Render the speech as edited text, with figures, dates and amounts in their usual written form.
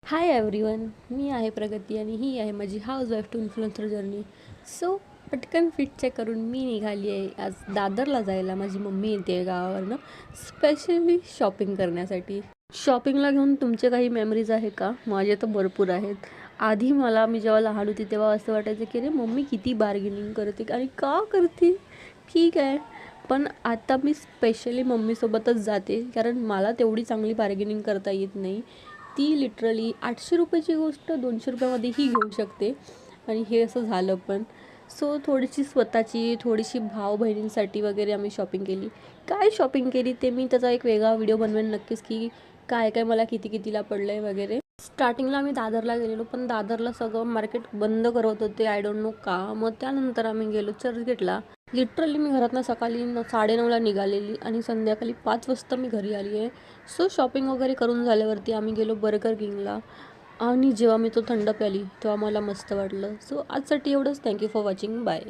Hi everyone, मी आहे प्रगती आणि ही आहे माझी housewife to influencer journey. So पटकन फिट चेक करून मी निघाली आहे आज दादरला जायला. माझी मम्मी येते गावावरनं स्पेशली शॉपिंग करण्यासाठी. शॉपिंगला घेऊन तुमचे काही मेमरीज आहे का? माझे तर भरपूर आहेत. आधी मी जेव्हा लहान होती तेव्हा असं वाटायचं की अरे मम्मी किती बार्गेनिंग करते आणि का करते, ठीक आहे. पण आता मी स्पेशली मम्मीसोबतच जाते कारण मला तेवढी चांगली बार्गेनिंग करता येत नाही. ती लिटरली 800 रुपयाची गोष्ट 200 रुपयामध्येही घेऊ शकते आणि हे असं झालं पण. सो थोडीशी स्वतःची थोडीशी भाऊ बहिणींसाठी वगैरे आम्ही शॉपिंग केली. काय शॉपिंग केली ते मी त्याचा एक वेगळा व्हिडिओ बनवेन नक्कीच, की काय काय मला किती कितीला पडलं आहे वगैरे. स्टार्टिंगला आम्ही दादरला गेलेलो, पण दादरला सगळं मार्केट बंद करत होते, आय डोंट नो का. मग त्यानंतर आम्ही गेलो चर्चगेटला. लिटरली मी घरातनं सकाळी 9:30ला निघालेली आणि संध्याकाळी 5 वाजता मी घरी आली आहे. सो शॉपिंग वगैरे करून झाल्यावरती आम्ही गेलो बर्गर किंगला आणि जेव्हा मी तो थंड प्याली तेव्हा मला मस्त वाटलं. सो आजसाठी एवढंच. Thank you for watching. बाय.